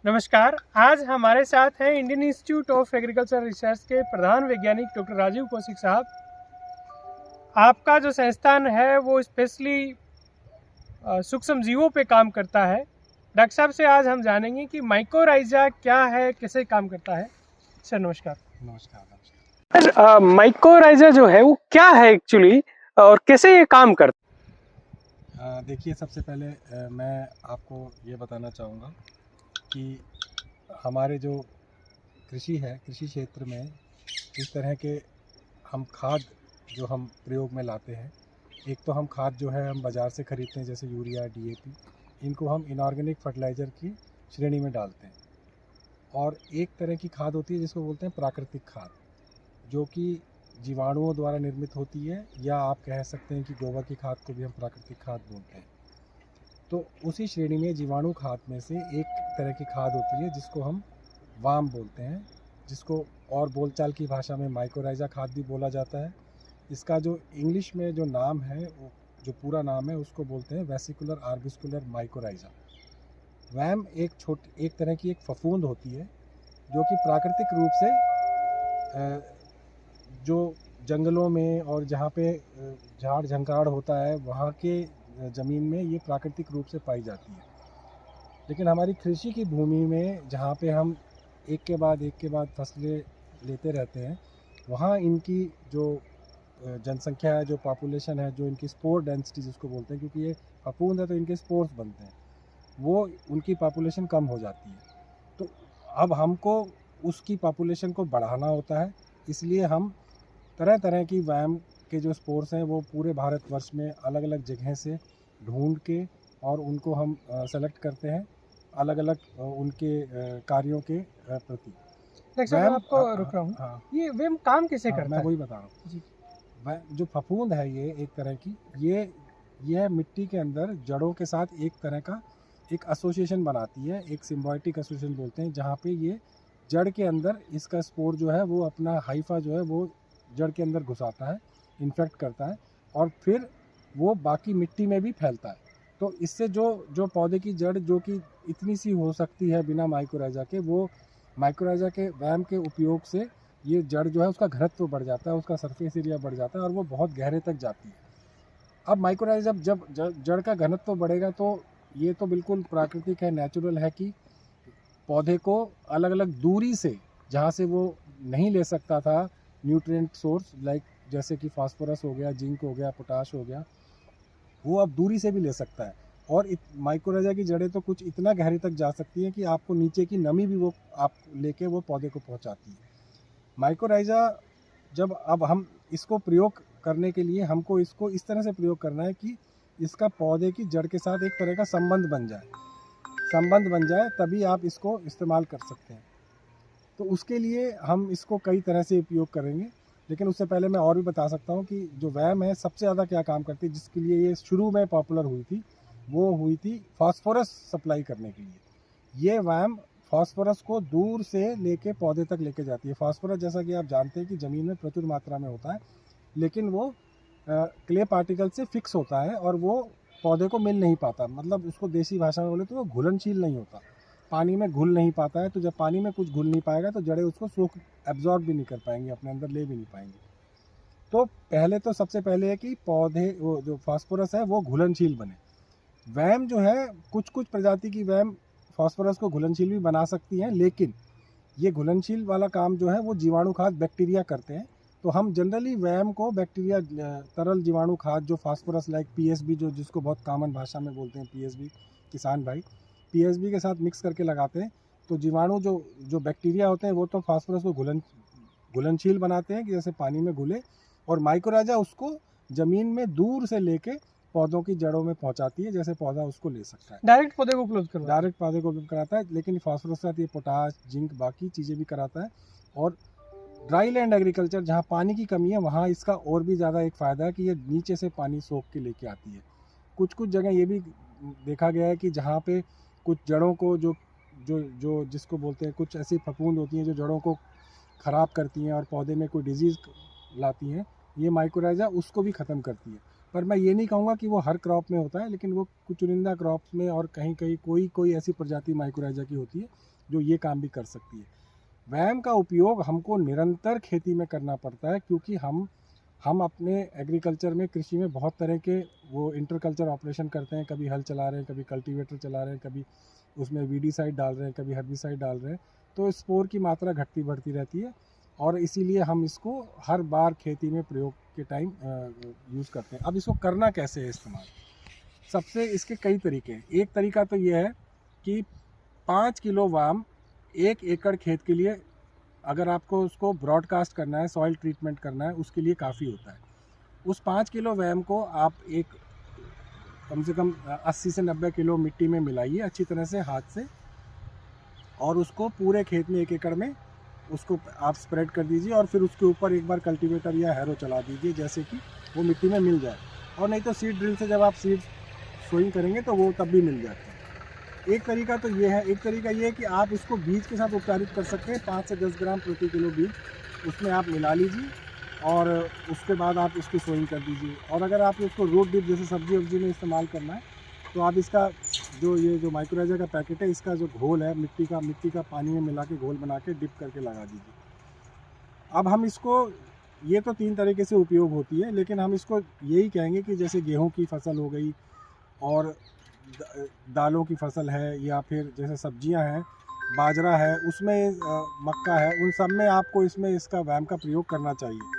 नमस्कार। आज हमारे साथ हैं Indian institute of agriculture research के प्रधान वैज्ञानिक डॉक्टर राजीव कौशिक साहब। आपका जो संस्थान है वो स्पेशली सूक्ष्म जीवों पे काम करता है। डॉक्टर साहब से आज हम जानेंगे कि माइकोराइजा क्या है, कैसे काम करता है। सर नमस्कार। नमस्कार। सर माइकोराइजा जो है वो क्या है एक्चुअली और कैसे ये काम करता है? देखिए, सबसे पहले मैं आपको ये बताना चाहूँगा कि हमारे जो कृषि क्षेत्र में इस तरह के हम खाद जो हम प्रयोग में लाते हैं। एक तो हम खाद जो है हम बाज़ार से ख़रीदते हैं, जैसे यूरिया, डीएपी। इनको हम इनऑर्गेनिक फर्टिलाइज़र की श्रेणी में डालते हैं। और एक तरह की खाद होती है जिसको बोलते हैं प्राकृतिक खाद, जो कि जीवाणुओं द्वारा निर्मित होती है, या आप कह सकते हैं कि गोबर की खाद को भी हम प्राकृतिक खाद बोलते हैं। तो उसी श्रेणी में जीवाणु खाद में से एक तरह की खाद होती है जिसको हम वाम बोलते हैं, जिसको और बोलचाल की भाषा में माइकोराइजा खाद भी बोला जाता है। इसका जो इंग्लिश में जो नाम है, जो पूरा नाम है, उसको बोलते हैं वेसिकुलर आर्बिस्कुलर माइकोराइजा। वैम एक तरह की एक फफूंद होती है जो कि प्राकृतिक रूप से जो जंगलों में और जहाँ पे झाड़ झंकाड़ होता है वहाँ के ज़मीन में ये प्राकृतिक रूप से पाई जाती है। लेकिन हमारी कृषि की भूमि में जहाँ पे हम एक के बाद फसलें लेते रहते हैं, वहाँ इनकी जो जनसंख्या है, जो पॉपुलेशन है, जो इनकी स्पोर डेंसिटी जिसको बोलते हैं, क्योंकि ये फफूंद है तो इनके स्पोर्स बनते हैं, वो उनकी पॉपुलेशन कम हो जाती है। तो अब हमको उसकी पॉपुलेशन को बढ़ाना होता है, इसलिए हम तरह तरह की वैम के जो स्पोर्स हैं वो पूरे भारतवर्ष में अलग अलग जगह से ढूंढ के और उनको हम सेलेक्ट करते हैं अलग अलग उनके कार्यों के प्रति। मैं आपको रुक रहा हूँ। हाँ, ये वैम काम कैसे करता मैं है? वही बता रहा हूँ। जो फफूंद है, ये एक तरह की ये मिट्टी के अंदर जड़ों के साथ एक तरह का एक एसोसिएशन बनाती है, एक सिम्बायोटिक एसोसिएशन बोलते हैं, जहाँ पे ये जड़ के अंदर इसका स्पोर जो है वो अपना हाइफा जो है वो जड़ के अंदर घुसाता है, इन्फेक्ट करता है, और फिर वो बाकी मिट्टी में भी फैलता है। तो इससे जो पौधे की जड़ जो कि इतनी सी हो सकती है बिना माइकोराइजा के, वो माइकोराइजा के वैम के उपयोग से ये जड़ जो है उसका घनत्व बढ़ जाता है, उसका सरफेस एरिया बढ़ जाता है और वो बहुत गहरे तक जाती है। अब माइकोराइजा जब जड़ का घनत्व बढ़ेगा तो ये तो बिल्कुल प्राकृतिक है, नेचुरल है कि पौधे को अलग अलग दूरी से, जहाँ से वो नहीं ले सकता था न्यूट्रिएंट सोर्स, लाइक जैसे कि फास्फोरस हो गया, जिंक हो गया, पोटाश हो गया, वो अब दूरी से भी ले सकता है। और माइकोराइजा की जड़ें तो कुछ इतना गहरे तक जा सकती हैं कि आपको नीचे की नमी भी वो आप लेके वो पौधे को पहुंचाती है। माइकोराइजा जब अब हम इसको प्रयोग करने के लिए हमको इसको इस तरह से प्रयोग करना है कि इसका पौधे की जड़ के साथ एक तरह का संबंध बन जाए, तभी आप इसको इस्तेमाल कर सकते हैं। तो उसके लिए हम इसको कई तरह से उपयोग करेंगे, लेकिन उससे पहले मैं और भी बता सकता हूँ कि जो वैम है सबसे ज़्यादा क्या काम करती है, जिसके लिए ये शुरू में पॉपुलर हुई थी, वो हुई थी फास्फोरस सप्लाई करने के लिए। ये वैम फास्फोरस को दूर से लेके पौधे तक लेके जाती है। फास्फोरस, जैसा कि आप जानते हैं कि ज़मीन में प्रचुर मात्रा में होता है, लेकिन वो क्ले पार्टिकल से फिक्स होता है और वो पौधे को मिल नहीं पाता। मतलब उसको देसी भाषा में बोले तो वो घुलनशील नहीं होता, पानी में घुल नहीं पाता है। तो जब पानी में कुछ घुल नहीं पाएगा तो जड़ें उसको सोख एब्जॉर्ब भी नहीं कर पाएंगी, अपने अंदर ले भी नहीं पाएंगी। तो पहले तो सबसे पहले है कि पौधे वो जो फास्फोरस है वो घुलनशील बने। वैम जो है, कुछ कुछ प्रजाति की वैम फास्फोरस को घुलनशील भी बना सकती हैं, लेकिन ये घुलनशील वाला काम जो है वो जीवाणु खाद बैक्टीरिया करते हैं। तो हम जनरली वैम को बैक्टीरिया तरल जीवाणु खाद जो फास्फोरस लाइक पीएसबी, जो जिसको बहुत कॉमन भाषा में बोलते हैं पीएसबी, किसान भाई पीएसबी के साथ मिक्स करके लगाते हैं। तो जीवाणु जो बैक्टीरिया होते हैं वो तो फास्फोरस को घुलनशील बनाते हैं कि जैसे पानी में घुले, और माइकोराइजा उसको ज़मीन में दूर से लेके पौधों की जड़ों में पहुंचाती है, जैसे पौधा उसको ले सकता है। डायरेक्ट पौधे को उपलब्ध डायरेक्ट पौधे को उपलब्ध कराता है, लेकिन फास्फोरस के साथ ये पोटाश, जिंक, बाकी चीज़ें भी कराता है। और ड्राई लैंड एग्रीकल्चर, जहाँ पानी की कमी है, वहाँ इसका और भी ज़्यादा एक फ़ायदा है कि ये नीचे से पानी सोख के लेके आती है। कुछ कुछ जगह ये भी देखा गया है कि जहाँ पे कुछ जड़ों को जो जो जो जिसको बोलते हैं, कुछ ऐसी फफूंद होती हैं जो जड़ों को ख़राब करती हैं और पौधे में कोई डिजीज़ लाती हैं, ये माइकोराइजा उसको भी ख़त्म करती है। पर मैं ये नहीं कहूँगा कि वो हर क्रॉप में होता है, लेकिन वो कुछ चुनिंदा क्रॉप्स में और कहीं कहीं कोई ऐसी प्रजाति माइकोराइजा की होती है जो ये काम भी कर सकती है। वैम का उपयोग हमको निरंतर खेती में करना पड़ता है, क्योंकि हम अपने एग्रीकल्चर में, कृषि में बहुत तरह के वो इंटरकल्चर ऑपरेशन करते हैं। कभी हल चला रहे हैं, कभी कल्टीवेटर चला रहे हैं, कभी उसमें वीडीसाइड डाल रहे हैं, कभी हर्बिसाइड डाल रहे हैं, तो स्पोर की मात्रा घटती बढ़ती रहती है और इसीलिए हम इसको हर बार खेती में प्रयोग के टाइम यूज़ करते हैं। अब इसको करना कैसे है इस्तेमाल? सबसे इसके कई तरीके हैं। एक तरीका तो ये है कि 5 किलो वाम 1 एकड़ खेत के लिए, अगर आपको उसको ब्रॉडकास्ट करना है, सॉइल ट्रीटमेंट करना है, उसके लिए काफ़ी होता है। उस 5 किलो वैम को आप एक कम से कम 80 से 90 किलो मिट्टी में मिलाइए अच्छी तरह से हाथ से, और उसको पूरे खेत में 1 एकड़ में उसको आप स्प्रेड कर दीजिए और फिर उसके ऊपर एक बार कल्टीवेटर या हैरो चला दीजिए, जैसे कि वो मिट्टी में मिल जाए। और नहीं तो सीड ड्रिल से जब आप सीड सोइंग करेंगे तो वो तब भी मिल जाता है। एक तरीका तो ये है। एक तरीका ये है कि आप इसको बीज के साथ उपचारित कर सकते हैं। 5 से 10 ग्राम प्रति किलो बीज उसमें आप मिला लीजिए और उसके बाद आप इसको सोइंग कर दीजिए। और अगर आप इसको रूट डिप जैसे सब्जी वब्जी में इस्तेमाल करना है तो आप इसका जो माइक्रोराइजा का पैकेट है, इसका जो घोल है मिट्टी का पानी में मिला के घोल बना के डिप करके लगा दीजिए। अब हम इसको, ये तो 3 तरीके से उपयोग होती है, लेकिन हम इसको यही कहेंगे कि जैसे गेहूं की फसल हो गई और दालों की फसल है, या फिर जैसे सब्जियां हैं, बाजरा है, उसमें मक्का है, उन सब में आपको इसमें इसका वैम का प्रयोग करना चाहिए।